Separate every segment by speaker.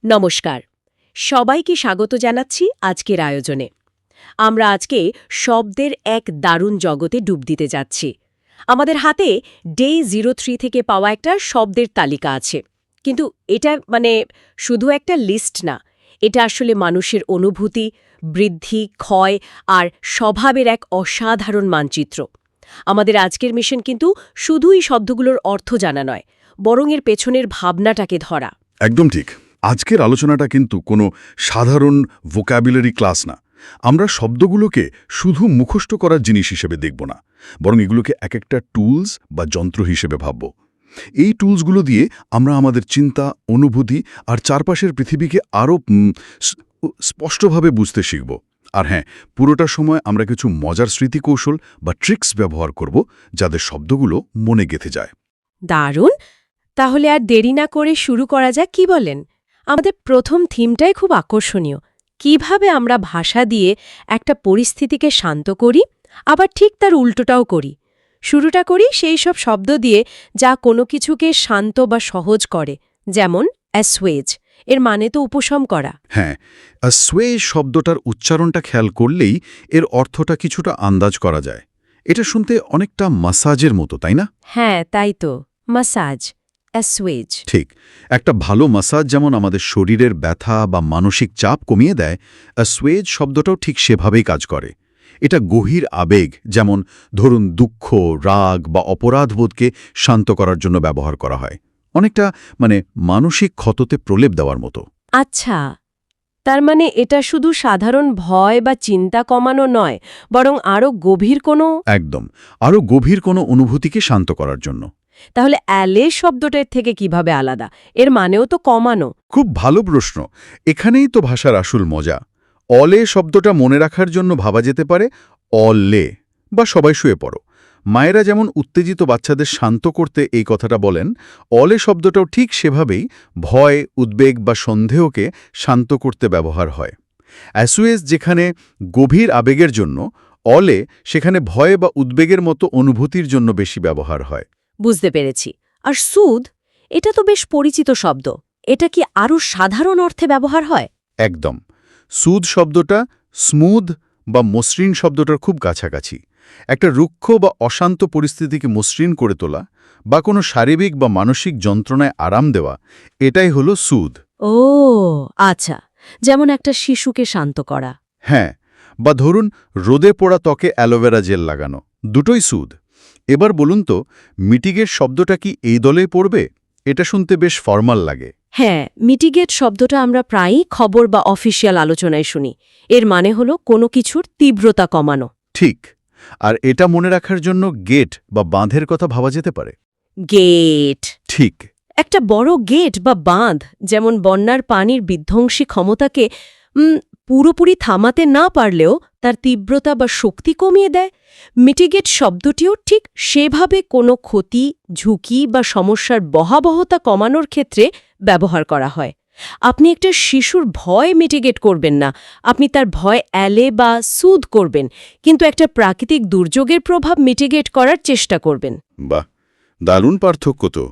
Speaker 1: নমস্কার, সবাইকে স্বাগত জানাচ্ছি আজকের আয়োজনে। আমরা আজকে শব্দের এক দারুণ জগতে ডুব দিতে যাচ্ছি। আমাদের হাতে ডে 03 থেকে পাওয়া একটা শব্দের তালিকা আছে, কিন্তু এটা শুধু একটা লিস্ট না, এটা আসলে মানুষের অনুভূতি, বৃদ্ধি, ক্ষয় আর স্বভাবের এক অসাধারণ মানচিত্র। আমাদের আজকের মিশন কিন্তু শুধুই শব্দগুলোর অর্থ জানা নয়, বরং এর পেছনের ভাবনাটাকে ধরা।
Speaker 2: একদম ঠিক। আজকের আলোচনাটা কিন্তু কোনো সাধারণ ভোক্যাবুলারি ক্লাস না। আমরা শব্দগুলোকে শুধু মুখস্থ করার জিনিস হিসেবে দেখব না, বরং এগুলোকে এক একটা টুলস বা যন্ত্র হিসেবে ভাবব। এই টুলসগুলো দিয়ে আমরা আমাদের চিন্তা, অনুভূতি আর চারপাশের পৃথিবীকে আরও স্পষ্টভাবে বুঝতে শিখব। আর হ্যাঁ, পুরোটা সময় আমরা কিছু মজার স্মৃতিকৌশল বা ট্রিক্স ব্যবহার করব, যাদের শব্দগুলো মনে গেঁথে যায়।
Speaker 1: দারুণ! তাহলে আর দেরি না করে শুরু করা যাক, কি বলেন? আমাদের প্রথম থিমটাই খুব আকর্ষণীয়। কিভাবে আমরা ভাষা দিয়ে একটা পরিস্থিতিকে শান্ত করি, আবার ঠিক তার উল্টোটাও করি। শুরুটা করি সেই সব শব্দ দিয়ে যা কোনো কিছুকে শান্ত বা সহজ করে, যেমন অ্যাসুয়েজ। এর মানে তো উপশম করা।
Speaker 2: হ্যাঁ, সোয়ে শব্দটার উচ্চারণটা খেয়াল করলেই এর অর্থটা কিছুটা আন্দাজ করা যায়। এটা শুনতে অনেকটা মাসাজের মতো, তাই না?
Speaker 1: হ্যাঁ, তাই তো, মাসাজ, অ্যাসুয়েজ।
Speaker 2: ঠিক। একটা ভালো মাসাজ যেমন আমাদের শরীরের ব্যথা বা মানসিক চাপ কমিয়ে দেয়, সোয়েজ শব্দটাও ঠিক সেভাবেই কাজ করে। এটা গভীর আবেগ, যেমন ধরুন দুঃখ, রাগ বা অপরাধবোধকে শান্ত করার জন্য ব্যবহার করা হয়। অনেকটা মানসিক ক্ষততে প্রলেপ দেওয়ার মতো।
Speaker 1: আচ্ছা, তার মানে এটা শুধু সাধারণ ভয় বা চিন্তা কমানো নয়, বরং আরও গভীর কোনো...
Speaker 2: একদম, আরও গভীর কোনো অনুভূতিকে শান্ত করার জন্য।
Speaker 1: তাহলে অ্যালে শব্দটার থেকে কিভাবে আলাদা? এর মানেও তো কমানো।
Speaker 2: খুব ভালো প্রশ্ন। এখানেই তো ভাষার আসল মজা। অলে শব্দটা মনে রাখার জন্য ভাবা যেতে পারে অলে বা সবাই শুয়ে পড়ো। মায়েরা যেমন উত্তেজিত বাচ্চাদের শান্ত করতে এই কথাটা বলেন, অলে শব্দটাও ঠিক সেভাবেই ভয়, উদ্বেগ বা সন্দেহকে শান্ত করতে ব্যবহার হয়। অ্যাসুয়েজ যেখানে গভীর আবেগের জন্য, অলে সেখানে ভয় বা উদ্বেগের মতো অনুভূতির জন্য বেশি ব্যবহার হয়।
Speaker 1: বুঝতে পেরেছি। আর সুদ, এটা তো বেশ পরিচিত শব্দ। এটা কি আরও সাধারণ অর্থে ব্যবহার হয়?
Speaker 2: একদম। সুদ শব্দটা স্মুথ বা মসৃণ শব্দটার খুব কাছাকাছি। একটা রুক্ষ বা অশান্ত পরিস্থিতিকে মসৃণ করে তোলা বা কোনো শারীরিক বা মানসিক যন্ত্রণায় আরাম দেওয়া, এটাই হলো সুদ।
Speaker 1: ও আচ্ছা, যেমন একটা শিশুকে শান্ত করা।
Speaker 2: হ্যাঁ, বা ধরুন রোদে পোড়া ত্বকে অ্যালোভেরা জেল লাগানো, দুটোই সুদ। এবার বলুন তো, মিটিগেট শব্দটা কি এই দলেই পড়বে? এটা শুনতে বেশ ফর্মাল লাগে।
Speaker 1: হ্যাঁ, মিটিগেট শব্দটা আমরা প্রায়ই খবর বা অফিসিয়াল আলোচনায় শুনি। এর মানে হলো কোনো কিছুর তীব্রতা কমানো।
Speaker 2: ঠিক। আর এটা মনে রাখার জন্য গেট বা বাঁধের কথা ভাবা যেতে পারে।
Speaker 1: গেট।
Speaker 2: ঠিক।
Speaker 1: একটা বড় গেট বা বাঁধ যেমন বন্যার পানির বিধ্বংসী ক্ষমতাকে পুরোপুরি থামাতে না পারলেও তার তীব্রতা বা শক্তি কমিয়ে দেয়। মিটিগেট শব্দটিও ঠিক সেভাবে কোনো ক্ষতি, ঝুঁকি বা সমস্যার বহাবহতা কমানোর ক্ষেত্রে ব্যবহার করা হয়। আপনি একটা শিশুর ভয় মিটিগেট করবেন না, আপনি তার ভয় এলে বা সুদ করবেন, কিন্তু একটা প্রাকৃতিক দুর্যোগের প্রভাব মিটিগেট করার চেষ্টা করবেন।
Speaker 2: বাহ, দারুণ পার্থক্য তো।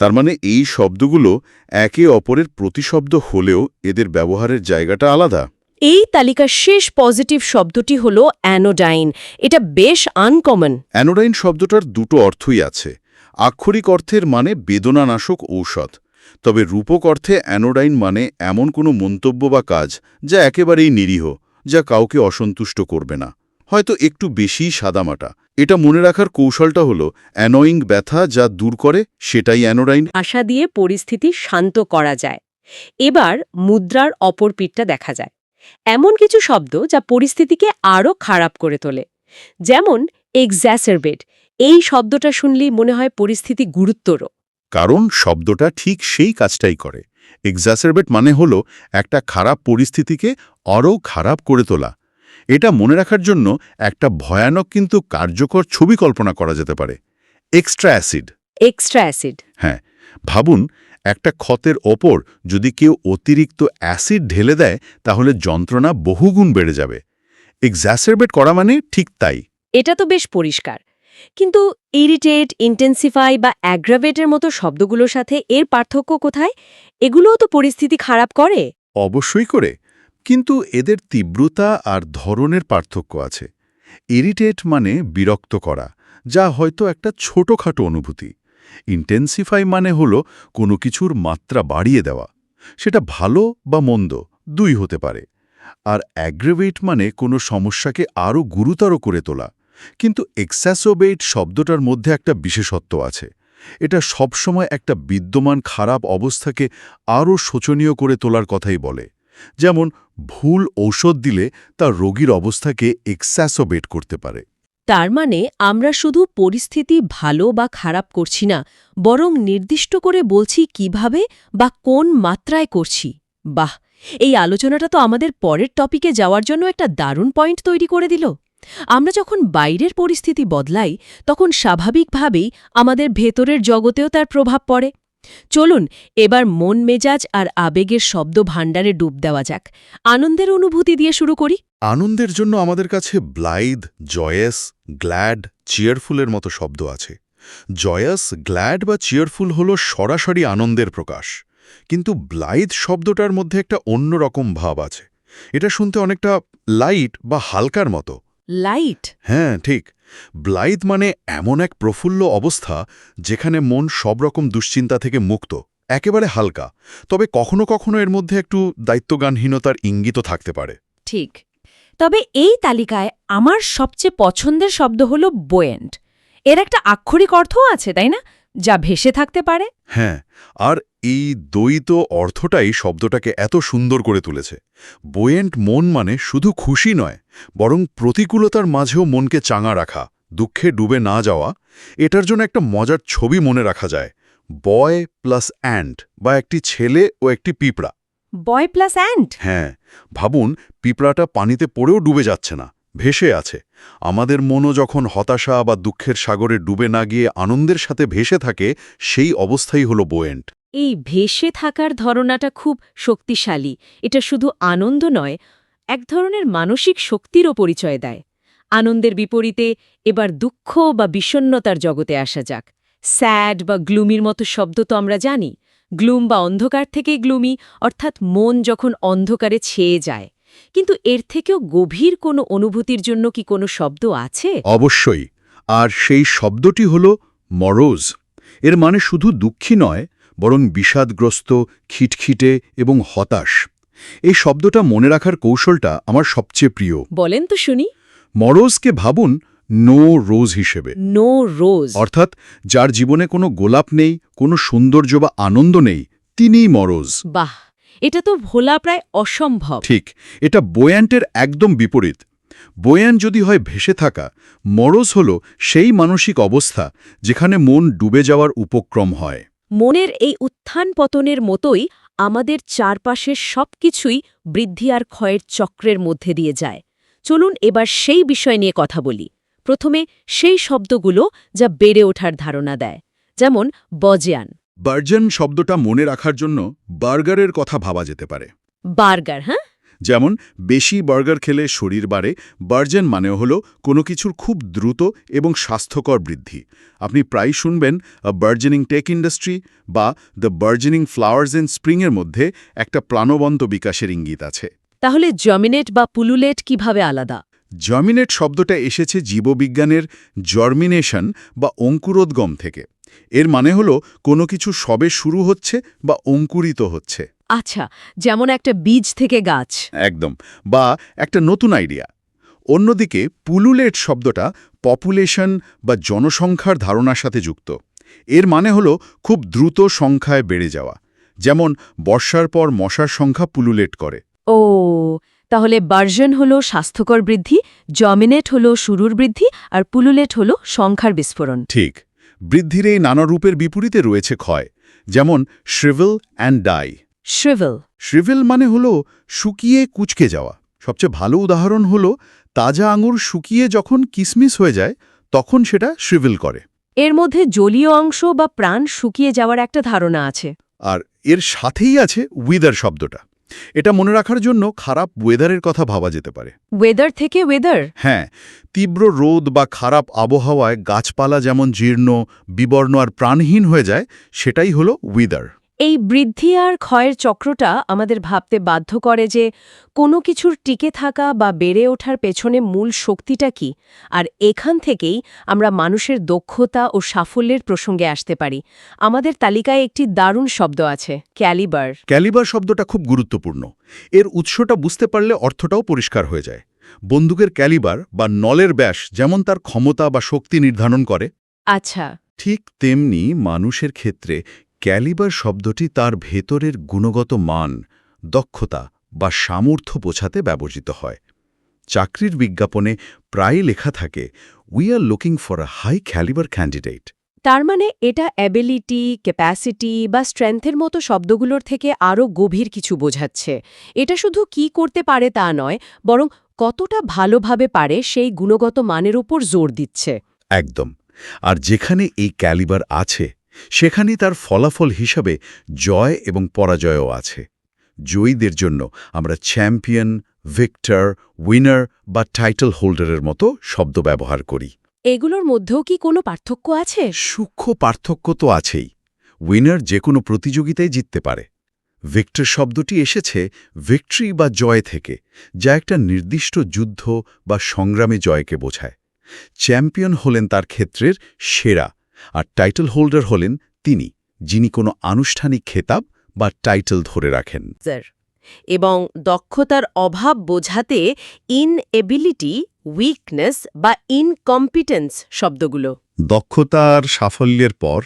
Speaker 2: তার মানে এই শব্দগুলো একে অপরের প্রতিশব্দ হলেও এদের ব্যবহারের জায়গাটা আলাদা।
Speaker 1: এই তালিকার শেষ পজিটিভ শব্দটি হল অ্যানোডাইন। এটা বেশ আনকমন।
Speaker 2: অ্যানোডাইন শব্দটার দুটো অর্থই আছে। আক্ষরিক অর্থের মানে বেদনানাশক ঔষধ, তবে রূপক অর্থে অ্যানোডাইন মানে এমন কোনো মন্তব্য বা কাজ যা একেবারেই নিরীহ, যা কাউকে অসন্তুষ্ট করবে না, হয়তো একটু বেশিই সাদামাটা। এটা মনে রাখার কৌশলটা হলো অ্যানোয়িং ব্যথা যা দূর করে, সেটাই অ্যানোডাইন।
Speaker 1: আশা দিয়ে পরিস্থিতি শান্ত করা যায়। এবার মুদ্রার অপর পিঠটা দেখা যায়। এমন কিছু শব্দ যা পরিস্থিতিকে আরও খারাপ করে তোলে, যেমন এক্স্যাসারবেট। এই শব্দটা শুনলেই মনে হয় পরিস্থিতি গুরুতর।
Speaker 2: কারণ শব্দটা ঠিক সেই কাজটাই করে। এক্স্যাসারবেট মানে হলো একটা খারাপ পরিস্থিতিকে আরও খারাপ করে তোলা। এটা মনে রাখার জন্য একটা ভয়ানক কিন্তু কার্যকর ছবি কল্পনা করা যেতে পারে। Extra acid.
Speaker 1: Extra acid.
Speaker 2: হ্যাঁ, ভাবুন একটা ক্ষতের ওপর যদি কেউ অতিরিক্ত অ্যাসিড ঢেলে দেয়, তাহলে যন্ত্রণা বহুগুণ বেড়ে যাবে। এক্স্যাসারবেট করা মানে ঠিক তাই।
Speaker 1: এটা তো বেশ পরিষ্কার। কিন্তু ইরিটেট, ইন্টেন্সিফাই বা অ্যাগ্রাভেটের মতো শব্দগুলোর সাথে এর পার্থক্য কোথায়? এগুলোও তো পরিস্থিতি খারাপ করে।
Speaker 2: অবশ্যই করে, কিন্তু এদের তীব্রতা আর ধরনের পার্থক্য আছে। ইরিটেট মানে বিরক্ত করা, যা হয়তো একটা ছোটখাটো অনুভূতি। ইন্টেন্সিফাই মানে হলো কোনো কিছুর মাত্রা বাড়িয়ে দেওয়া, সেটা ভালো বা মন্দ দুই হতে পারে। আর অ্যাগ্রেভেট মানে কোনো সমস্যাকে আরও গুরুতর করে তোলা। কিন্তু এক্স্যাসোবেট শব্দটার মধ্যে একটা বিশেষত্ব আছে। এটা সবসময় একটা বিদ্যমান খারাপ অবস্থাকে আরও শোচনীয় করে তোলার কথাই বলে। যেমন ভুল ঔষধ দিলে তা রোগীর অবস্থাকে এক্স্যাসোবেট করতে পারে।
Speaker 1: তার মানে আমরা শুধু পরিস্থিতি ভালো বা খারাপ করছি না, বরং নির্দিষ্ট করে বলছি কিভাবে বা কোন মাত্রায় করছি। বাহ, এই আলোচনাটা তো আমাদের পরের টপিকে যাওয়ার জন্য একটা দারুণ পয়েন্ট তৈরি করে দিল। আমরা যখন বাইরের পরিস্থিতি বদলাই, তখন স্বাভাবিকভাবেই আমাদের ভেতরের জগতেও তার প্রভাব পড়ে। চলুন এবার মন মেজাজ আর আবেগের শব্দ ভাণ্ডারে ডুব দেওয়া যাক। আনন্দের অনুভূতি দিয়ে শুরু করি।
Speaker 2: আনন্দের জন্য আমাদের কাছে ব্লাইথ, জয়াস, গ্ল্যাড, চিয়ারফুলের মতো শব্দ আছে। জয়াস, গ্ল্যাড বা চিয়ারফুল হল সরাসরি আনন্দের প্রকাশ। কিন্তু ব্লাইথ শব্দটার মধ্যে একটা অন্যরকম ভাব আছে। এটা শুনতে অনেকটা লাইট বা হালকার মতো।
Speaker 1: লাইট?
Speaker 2: হ্যাঁ, ঠিক। ব্লাইথ মানে এমন এক প্রফুল্ল অবস্থা যেখানে মন সব রকম দুশ্চিন্তা থেকে মুক্ত, একেবারে হালকা। তবে কখনো কখনো এর মধ্যে একটু দায়িত্বজ্ঞানহীনতার ইঙ্গিতও থাকতে পারে।
Speaker 1: ঠিক। তবে এই তালিকায় আমার সবচেয়ে পছন্দের শব্দ হল বোয়েন্ট। এর একটা আক্ষরিক অর্থও আছে, তাই না? যা ভেসে থাকতে পারে।
Speaker 2: হ্যাঁ, আর এই দ্বৈত অর্থটাই শব্দটাকে এত সুন্দর করে তুলেছে। বোয়েন্ট মন মানে শুধু খুশি নয়, বরং প্রতিকূলতার মাঝেও মনকে চাঙা রাখা, দুঃখে ডুবে না যাওয়া। এটার জন্য একটা মজার ছবি মনে রাখা যায়। বয় প্লাস অ্যান্ট, বা একটি ছেলে ও একটি পিঁপড়া।
Speaker 1: বয় প্লাস অ্যান্ট?
Speaker 2: হ্যাঁ, ভাবুন, পিঁপড়াটা পানিতে পড়েও ডুবে যাচ্ছে না, ভেসে আছে। আমাদের মনও যখন হতাশা বা দুঃখের সাগরে ডুবে না গিয়ে আনন্দের সাথে ভেসে থাকে, সেই অবস্থাই হলো বোয়েন্ট।
Speaker 1: এই ভেসে থাকার ধারণাটা খুব শক্তিশালী। এটা শুধু আনন্দ নয়, এক ধরনের মানসিক শক্তিরও পরিচয় দেয়। আনন্দের বিপরীতে এবার দুঃখ বা বিষণ্ণতার জগতে আসা যাক। স্যাড বা গ্লুমির মতো শব্দ তো আমরা জানি। গ্লুম বা অন্ধকার থেকেই গ্লুমি, অর্থাৎ মন যখন অন্ধকারে ছেয়ে যায়। কিন্তু এর থেকেও গভীর কোনো অনুভূতির জন্য কি কোনো শব্দ আছে?
Speaker 2: অবশ্যই। আর সেই শব্দটি হল মরোজ। এর মানে শুধু দুঃখী নয়, বরং বিষাদগ্রস্ত, খিটখিটে এবং হতাশ। এই শব্দটা মনে রাখার কৌশলটা আমার সবচেয়ে প্রিয়।
Speaker 1: বলেন তো শুনি।
Speaker 2: মরোজকে ভাবুন নো রোজ হিসেবে।
Speaker 1: No rose?
Speaker 2: অর্থাৎ যার জীবনে কোনো গোলাপ নেই, কোনো সৌন্দর্য বা আনন্দ নেই, তিনিই মরোজ।
Speaker 1: বাহ, এটা তো ভোলা প্রায় অসম্ভব।
Speaker 2: ঠিক, এটা বোয়ান্টের একদম বিপরীত। বোয়ান যদি হয় ভেসে থাকা, মরোজ হল সেই মানসিক অবস্থা যেখানে মন ডুবে যাওয়ার উপক্রম হয়।
Speaker 1: মনের এই উত্থান পতনের মতোই আমাদের চারপাশের সবকিছুই বৃদ্ধি আর ক্ষয়ের চক্রের মধ্যে দিয়ে যায়। চলুন এবার সেই বিষয় নিয়ে কথা বলি। প্রথমে সেই শব্দগুলো যা বেড়ে ওঠার ধারণা দেয়, যেমন বজিয়ান।
Speaker 2: বার্জন শব্দটা মনে রাখার জন্য বার্গারের কথা ভাবা যেতে পারে।
Speaker 1: বার্গার? হ্যাঁ।
Speaker 2: যেমন বেশি বার্গার খেলে শরীর বাড়ে। বার্জন মানে হলো কোনো কিছুর খুব দ্রুত এবং স্বাস্থ্যকর বৃদ্ধি। আপনি প্রায় শুনবেন বার্জেনিং টেক ইন্ডাস্ট্রি বা দ্য বার্জেনিং ফ্লাওয়ার্স ইন স্প্রিংয়ের মধ্যে একটা প্রাণবন্ত বিকাশের ইঙ্গিত আছে।
Speaker 1: তাহলে জমিনেট বা পুলুলেট কিভাবে আলাদা?
Speaker 2: জার্মিনেট শব্দটা এসেছে জীববিজ্ঞানের জার্মিনেশন বা অঙ্কুরোদ্গম থেকে। এর মানে হলো কোনো কিছু সবে শুরু হচ্ছে বা অঙ্কুরিত হচ্ছে।
Speaker 1: আচ্ছা, যেমন একটা বীজ থেকে গাছ।
Speaker 2: একদম, বা একটা নতুন আইডিয়া। অন্যদিকে পুলুলেট শব্দটা পপুলেশন বা জনসংখ্যার ধারণার সাথে যুক্ত। এর মানে হলো খুব দ্রুত সংখ্যায় বেড়ে যাওয়া। যেমন বর্ষার পর মশার সংখ্যা পুলুলেট করে।
Speaker 1: ও, তাহলে বার্জন হলো স্বাস্থ্যকর বৃদ্ধি, জমিনেট হলো শুরুর বৃদ্ধি, আর পুলুলেট হলো সংখ্যার বিস্ফোরণ।
Speaker 2: ঠিক। বৃদ্ধির এই নানা রূপের বিপরীতে রয়েছে ক্ষয়, যেমন শ্রিভেল অ্যান্ড ডাই।
Speaker 1: শ্রিভেল?
Speaker 2: শ্রিভেল মানে হলো শুকিয়ে কুঁচকে যাওয়া। সবচেয়ে ভালো উদাহরণ হলো তাজা আঙুর শুকিয়ে যখন কিসমিস হয়ে যায়, তখন সেটা শ্রিভেল করে।
Speaker 1: এর মধ্যে জলীয় অংশ বা প্রাণ শুকিয়ে যাওয়ার একটা ধারণা আছে।
Speaker 2: আর এর সাথেই আছে উইদার শব্দটা। এটা মনে রাখার জন্য খারাপ ওয়েদারের কথা ভাবা যেতে পারে।
Speaker 1: ওয়েদার থেকে ওয়েদার?
Speaker 2: হ্যাঁ, তীব্র রোদ বা খারাপ আবহাওয়ায় গাছপালা যেমন জীর্ণ, বিবর্ণ আর প্রাণহীন হয়ে যায়, সেটাই হলো ওয়েদার।
Speaker 1: এই বৃদ্ধি আর ক্ষয়ের চক্রটা আমাদের ভাবতে বাধ্য করে যে কোনো কিছুর টিকে থাকা বা বেড়ে ওঠার পেছনে মূল শক্তিটা কি, আর এখান থেকেই আমরা মানুষের দক্ষতা ও সাফল্যের প্রসঙ্গে আসতে পারি। আমাদের তালিকায় একটি দারুণ শব্দ আছে, ক্যালিবার।
Speaker 2: ক্যালিবার শব্দটা খুব গুরুত্বপূর্ণ। এর উৎসটা বুঝতে পারলে অর্থটাও পরিষ্কার হয়ে যায়। বন্দুকের ক্যালিবার বা নলের ব্যাস যেমন তার ক্ষমতা বা শক্তি নির্ধারণ করে,
Speaker 1: আচ্ছা।
Speaker 2: ঠিক তেমনি মানুষের ক্ষেত্রে ক্যালিবার শব্দটি তার ভেতরের গুণগত মান, দক্ষতা বা সামর্থ্য বোঝাতে ব্যবহৃত হয়। চাকরির বিজ্ঞাপনে প্রায়ই লেখা থাকে, we are looking for a high calibre candidate.
Speaker 1: তার মানে এটা অ্যাবিলিটি, ক্যাপাসিটি বা স্ট্রেংথের মতো শব্দগুলোর থেকে আরও গভীর কিছু বোঝাচ্ছে। এটা শুধু কি করতে পারে তা নয়, বরং কতটা ভালোভাবে পারে সেই গুণগত মানের উপর জোর দিচ্ছে।
Speaker 2: একদম। আর যেখানে এই ক্যালিবার আছে, সেখানেই তার ফলাফল হিসাবে জয় এবং পরাজয়ও আছে। জয়ীদের জন্য আমরা চ্যাম্পিয়ন, ভিক্টর, উইনার বা টাইটেল হোল্ডারের মতো শব্দ ব্যবহার করি।
Speaker 1: এগুলোর মধ্যেও কি কোনো পার্থক্য আছে?
Speaker 2: সূক্ষ্ম পার্থক্য তো আছেই। উইনার যে কোনো প্রতিযোগিতায় জিততে পারে। ভিক্টর শব্দটি এসেছে ভিক্টরি বা জয় থেকে, যা একটা নির্দিষ্ট যুদ্ধ বা সংগ্রামে জয়কে বোঝায়। চ্যাম্পিয়ন হলেন তার ক্ষেত্রের সেরা, আর টাইটেল হোল্ডার হলেন তিনি, যিনি কোনো আনুষ্ঠানিক খেতাব বা টাইটেল ধরে রাখেন।
Speaker 1: এবং দক্ষতার অভাব বোঝাতে ইনএবিলিটি, উইকনেস বা ইনকম্পিটেন্স শব্দগুলো।
Speaker 2: দক্ষতা আর সাফল্যের পর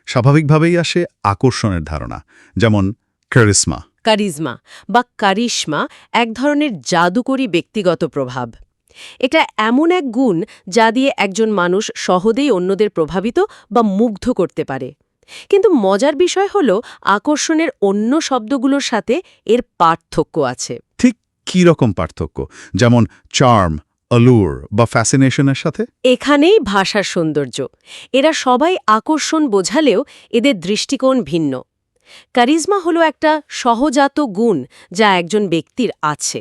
Speaker 2: স্বাভাবিকভাবেই আসে আকর্ষণের ধারণা, যেমন ক্যারিসমা।
Speaker 1: কারিজমা বা কারিশমা এক ধরনের জাদুকরী ব্যক্তিগত প্রভাব। এটা এমন এক গুণ যা দিয়ে একজন মানুষ সহজেই অন্যদের প্রভাবিত বা মুগ্ধ করতে পারে। কিন্তু মজার বিষয় হল আকর্ষণের অন্য শব্দগুলোর সাথে এর পার্থক্য আছে।
Speaker 2: ঠিক কী রকম পার্থক্য? যেমন চার্ম, অলুর বা ফ্যাসিনেশনের সাথে?
Speaker 1: এখানেই ভাষার সৌন্দর্য। এরা সবাই আকর্ষণ বোঝালেও এদের দৃষ্টিকোণ ভিন্ন। কারিজমা হলো একটা সহজাত গুণ যা একজন ব্যক্তির আছে।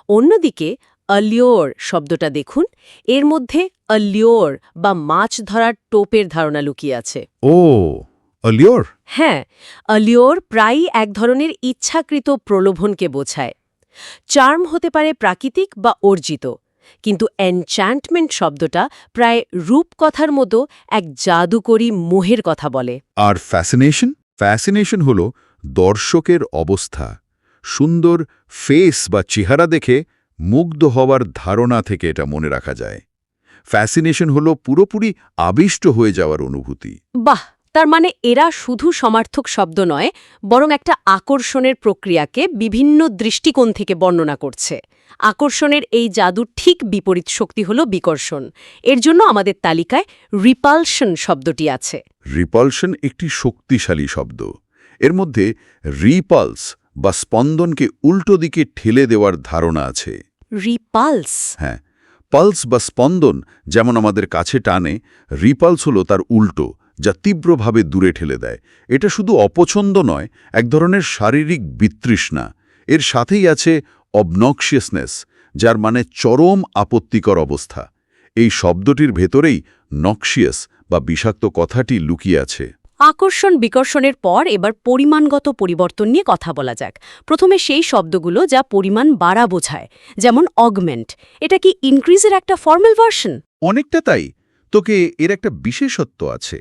Speaker 1: অন্যদিকে অলিওর শব্দটা দেখুন, এর মধ্যে অলিওর বা মাছ ধরার টোপের ধারণা লুকিয়ে আছে।
Speaker 2: ও, অলিওর?
Speaker 1: হ্যাঁ, অলিওর প্রায়ই এক ধরনের ইচ্ছাকৃত প্রলোভনকে বোঝায়। চার্ম হতে পারে প্রাকৃতিক বা অর্জিত, কিন্তু এনচ্যান্টমেন্ট শব্দটা প্রায় রূপকথার মতো এক জাদুকরী মোহের কথা বলে।
Speaker 2: আর ফ্যাসিনেশন? ফ্যাসিনেশন হল দর্শকের অবস্থা। সুন্দর ফেস বা চেহারা দেখে মুগ্ধ হওয়ার ধারণা থেকে এটা মনে রাখা যায়। ফ্যাসিনেশন হল পুরোপুরি আবিষ্ট হয়ে যাওয়ার অনুভূতি।
Speaker 1: বাহ! তার মানে এরা শুধু সমার্থক শব্দ নয়, বরং একটা আকর্ষণের প্রক্রিয়াকে বিভিন্ন দৃষ্টিকোণ থেকে বর্ণনা করছে। আকর্ষণের এই জাদুর ঠিক বিপরীত শক্তি হল বিকর্ষণ। এর জন্য আমাদের তালিকায় রিপালশন শব্দটি আছে।
Speaker 2: রিপালশন একটি শক্তিশালী শব্দ। এর মধ্যে রিপালস বা স্পন্দনকে উল্টো দিকে ঠেলে দেওয়ার ধারণা আছে।
Speaker 1: রিপালস?
Speaker 2: হ্যাঁ, পালস বা স্পন্দন যেমন আমাদের কাছে টানে, রিপালস হলো তার উল্টো, যা তীব্রভাবে দূরে ঠেলে দেয়। এটা শুধু অপছন্দ নয়, এক ধরনের শারীরিক বিতৃষ্ণা। এর সাথেই আছে অবনক্সিয়াসনেস, যার মানে চরম আপত্তিকর অবস্থা। এই শব্দটির ভেতরেই নক্সিয়াস বা বিষাক্ত কথাটি লুকিয়ে আছে।
Speaker 1: আকর্ষণ বিকর্ষণের পর এবার পরিমাণগত পরিবর্তন নিয়ে কথা বলা যাক। প্রথমে সেই শব্দগুলো যা পরিমাণ বাড়া বোঝায়, যেমন অগমেন্ট। এটা কি ইনক্রিজের একটা ফর্মাল ভার্সন?
Speaker 2: অনেকটা তাই। তোকে এর একটা বিশেষত্ব আছে।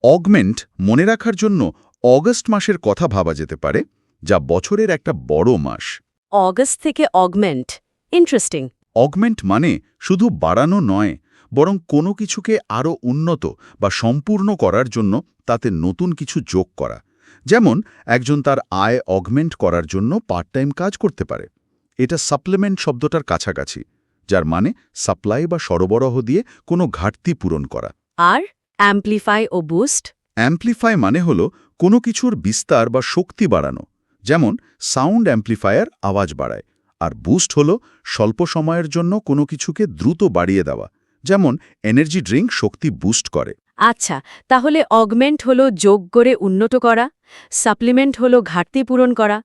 Speaker 2: অগমেন্ট মনে রাখার জন্য অগস্ট মাসের কথা ভাবা যেতে পারে, যা বছরের একটা বড় মাস।
Speaker 1: অগস্ট থেকে অগমেন্ট, ইন্টারেস্টিং।
Speaker 2: অগমেন্ট মানে শুধু বাড়ানো নয়, বরং কোনো কিছুকে আরও উন্নত বা সম্পূর্ণ করার জন্য তাতে নতুন কিছু যোগ করা। যেমন একজন তার আয় অগমেন্ট করার জন্য পার্ট টাইম কাজ করতে পারে। এটা সাপ্লিমেন্ট শব্দটার কাছাকাছি, যার মানে সাপ্লাই বা সরবরাহ দিয়ে কোনো ঘাটতি পূরণ করা।
Speaker 1: আর অ্যাম্প্লিফাই ও বুস্ট?
Speaker 2: অ্যাম্প্লিফাই মানে হল কোনো কিছুর বিস্তার বা শক্তি বাড়ানো। যেমন সাউন্ড অ্যাম্প্লিফায়ার আওয়াজ বাড়ায়, আর বুস্ট হল স্বল্প সময়ের জন্য কোনো কিছুকে দ্রুত বাড়িয়ে দেওয়া। যেমন এনার্জি ড্রিঙ্ক শক্তি বুস্ট করে।
Speaker 1: আচ্ছা, তাহলে অগমেন্ট হলো যোগ করে উন্নত করা, সাপ্লিমেন্ট হলো ঘাটতি পূরণ করা,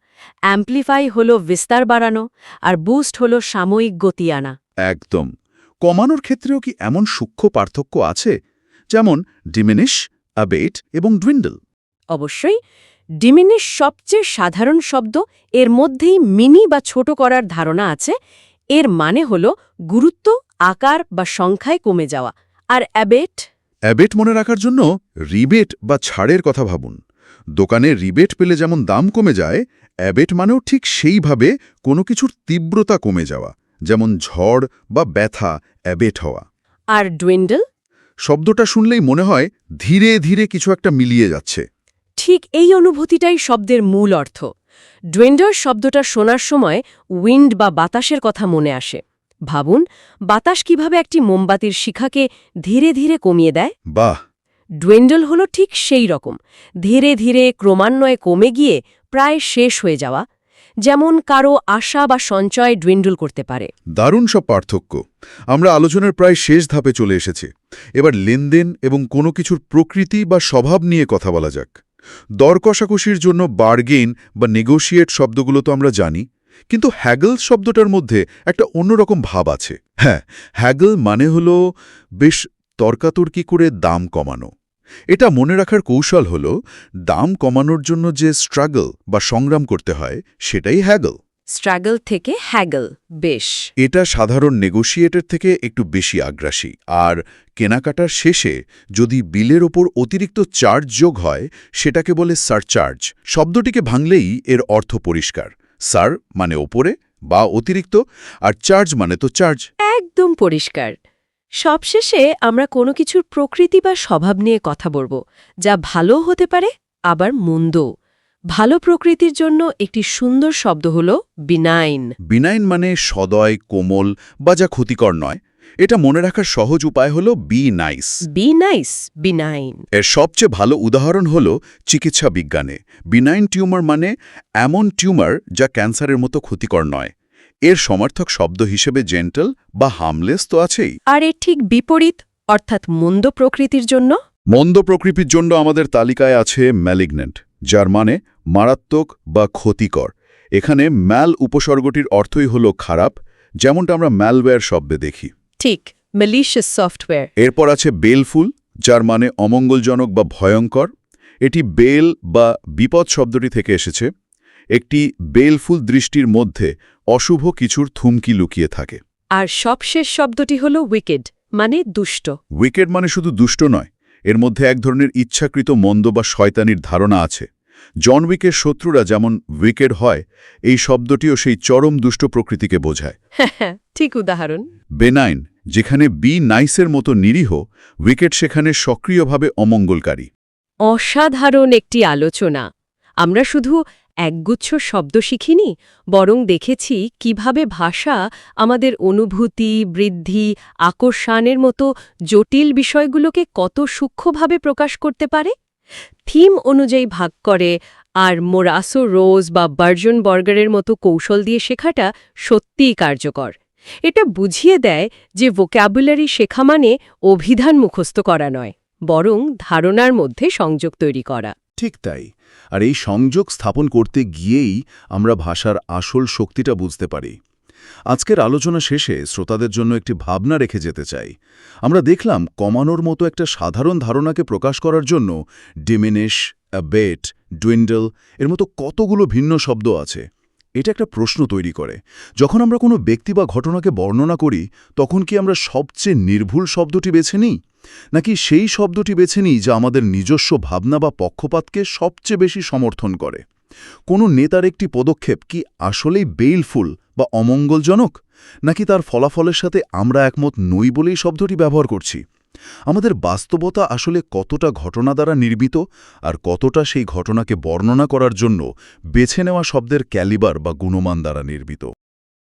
Speaker 1: অ্যাম্প্লিফাই হলো বিস্তার বাড়ানো, আর বুস্ট হলো সাময়িক গতি আনা।
Speaker 2: একদম। কমানোর ক্ষেত্রেও কি এমন সূক্ষ্ম পার্থক্য আছে, যেমন ডিমিনিশ, অ্যাবেট এবং ডুইন্ডল?
Speaker 1: অবশ্যই। ডিমিনিশ সবচেয়ে সাধারণ শব্দ, এর মধ্যেই মিনি বা ছোট করার ধারণা আছে। এর মানে হলো গুরুত্ব, আকার বা সংখ্যায় কমে যাওয়া। আর অ্যাবেট?
Speaker 2: অ্যাবেট মনে রাখার জন্য রিবেট বা ছাড়ের কথা ভাবুন। দোকানে রিবেট পেলে যেমন দাম কমে যায়, অ্যাবেট মানেও ঠিক সেইভাবে কোনো কিছুর তীব্রতা কমে যাওয়া, যেমন ঝড় বা ব্যথা অ্যাবেট হওয়া।
Speaker 1: আর ডুইন্ডল?
Speaker 2: শব্দটা শুনলেই মনে হয় ধীরে ধীরে কিছু একটা মিলিয়ে যাচ্ছে।
Speaker 1: ঠিক এই অনুভূতিটাই শব্দের মূল অর্থ। ডুইন্ডল শব্দটা শোনার সময় উইন্ড বা বাতাসের কথা মনে আসে। ভাবুন, বাতাস কিভাবে একটি মোমবাতির শিখাকে ধীরে ধীরে কমিয়ে দেয়।
Speaker 2: বাহ!
Speaker 1: ডুইন্ডল হলো ঠিক সেই রকম, ধীরে ধীরে ক্রমান্বয়ে কমে গিয়ে প্রায় শেষ হয়ে যাওয়া, যেমন কারো আশা বা সঞ্চয় ডুইন্ডল করতে পারে।
Speaker 2: দারুণ সব পার্থক্য। আমরা আলোচনার প্রায় শেষ ধাপে চলে এসেছি। এবার লেনদেন এবং কোনো কিছুর প্রকৃতি বা স্বভাব নিয়ে কথা বলা যাক। দর কষাকষির জন্য বার্গেইন বা নেগোশিয়েট শব্দগুলো তো আমরা জানি, কিন্তু হ্যাগল শব্দটার মধ্যে একটা অন্যরকম ভাব আছে। হ্যাঁ, হ্যাগল মানে হলো বেশ তর্কাতর্কি করে দাম কমানো। এটা মনে রাখার কৌশল হল দাম কমানোর জন্য যে স্ট্রাগল বা সংগ্রাম করতে হয়, সেটাই হ্যাগল।
Speaker 1: স্ট্রাগল থেকে হ্যাগল, বেশ।
Speaker 2: এটা সাধারণ নেগোশিয়েটের থেকে একটু বেশি আগ্রাসী। আর কেনাকাটার শেষে যদি বিলের ওপর অতিরিক্ত চার্জ যোগ হয়, সেটাকে বলে সারচার্জ। শব্দটিকে ভাঙলেই এর অর্থ পরিষ্কার। সার মানে ওপরে বা অতিরিক্ত, আর চার্জ মানে তো চার্জ।
Speaker 1: একদম পরিষ্কার। সবশেষে আমরা কোনো কিছুর প্রকৃতি বা স্বভাব নিয়ে কথা বলব, যা ভালো হতে পারে আবার মন্দ। ভালো প্রকৃতির জন্য একটি সুন্দর শব্দ হল বিনাইন।
Speaker 2: বিনাইন মানে সদয়, কোমল বা যা ক্ষতিকর নয়। এটা মনে রাখার সহজ উপায় হল be nice.
Speaker 1: Be nice, benign.
Speaker 2: এর সবচেয়ে ভালো উদাহরণ হল চিকিৎসা বিজ্ঞানে। বিনাইন টিউমার মানে এমন টিউমার যা ক্যান্সারের মতো ক্ষতিকর নয়। এর সমার্থক শব্দ হিসেবে জেন্টল বা হার্মলেস তো আছেই।
Speaker 1: আর এর ঠিক বিপরীত, অর্থাৎ মন্দ প্রকৃতির জন্য?
Speaker 2: মন্দ প্রকৃতির জন্য আমাদের তালিকায় আছে ম্যালিগন্যান্ট, যার মানে মারাত্মক বা ক্ষতিকর। এখানে ম্যাল উপসর্গটির অর্থই হল খারাপ, যেমনটা আমরা ম্যালওয়্যার শব্দে দেখি।
Speaker 1: ঠিক, ম্যালিশিয়াস সফটওয়্যার।
Speaker 2: এরপর আছে বেলফুল, যার মানে অমঙ্গলজনক বা ভয়ঙ্কর। এটি বেল বা বিপদ শব্দটি থেকে এসেছে। একটি বেলফুল দৃষ্টির মধ্যে অশুভ কিছুর থুমকি লুকিয়ে থাকে।
Speaker 1: আর সবশেষ শব্দটি হল উইকেড, মানে দুষ্ট।
Speaker 2: উইকেড মানে শুধু দুষ্ট নয়, এর মধ্যে এক ধরনের ইচ্ছাকৃত মন্দ বা শয়তানির ধারণা আছে। জন উইকের শত্রুরা যেমন উইকেড হয়, এই শব্দটিও সেই চরম দুষ্ট প্রকৃতিকে বোঝায়।
Speaker 1: হ্যাঁ, ঠিক উদাহরণ।
Speaker 2: বেনাইন, যেখানে বি নাইসের মতো নিরীহ, উইকেড সেখানে সক্রিয়ভাবে অমঙ্গলকারী।
Speaker 1: অসাধারণ একটি আলোচনা। আমরা শুধু একগুচ্ছ শব্দ শিখিনি, বরং দেখেছি কিভাবে ভাষা আমাদের অনুভূতি, বৃদ্ধি, আকর্ষণের মতো জটিল বিষয়গুলোকে কত সূক্ষ্মভাবে প্রকাশ করতে পারে। থিম অনুযায়ী ভাগ করে, আর মোরাসো রোজ বা বার্জন বর্গারের মতো কৌশল দিয়ে শেখাটা সত্যিই কার্যকর। এটা বুঝিয়ে দেয় যে ভোক্যাবুলারি শেখা মানে অভিধান মুখস্থ করা নয়, বরং ধারণার মধ্যে সংযোগ তৈরি করা।
Speaker 2: ঠিক তাই। আর এই সংযোগ স্থাপন করতে গিয়েই আমরা ভাষার আসল শক্তিটা বুঝতে পারি। আজকের আলোচনা শেষে শ্রোতাদের জন্য একটি ভাবনা রেখে যেতে চাই। আমরা দেখলাম কমানোর মতো একটা সাধারণ ধারণাকে প্রকাশ করার জন্য ডিমিনিশ, অ্যাবেট, ডুইন্ডল এর মতো কতগুলো ভিন্ন শব্দ আছে। এটা একটা প্রশ্ন তৈরি করে, যখন আমরা কোনো ব্যক্তি বা ঘটনাকে বর্ণনা করি, তখন কি আমরা সবচেয়ে নির্ভুল শব্দটি বেছে নিই, নাকি সেই শব্দটি বেছে নিই যা আমাদের নিজস্ব ভাবনা বা পক্ষপাতকে সবচেয়ে বেশি সমর্থন করে? কোনো নেতার একটি পদক্ষেপ কি আসলেই বেইলফুল বা অমঙ্গলজনক, নাকি তার ফলাফলের সাথে আমরা একমত নই বলেই শব্দটি ব্যবহার করছি? আমাদের বাস্তবতা আসলে কতটা ঘটনা দ্বারা নির্মিত, আর কতটা সেই ঘটনাকে বর্ণনা করার জন্য বেছে নেওয়া শব্দের ক্যালিবার বা গুণমান দ্বারা নির্মিত?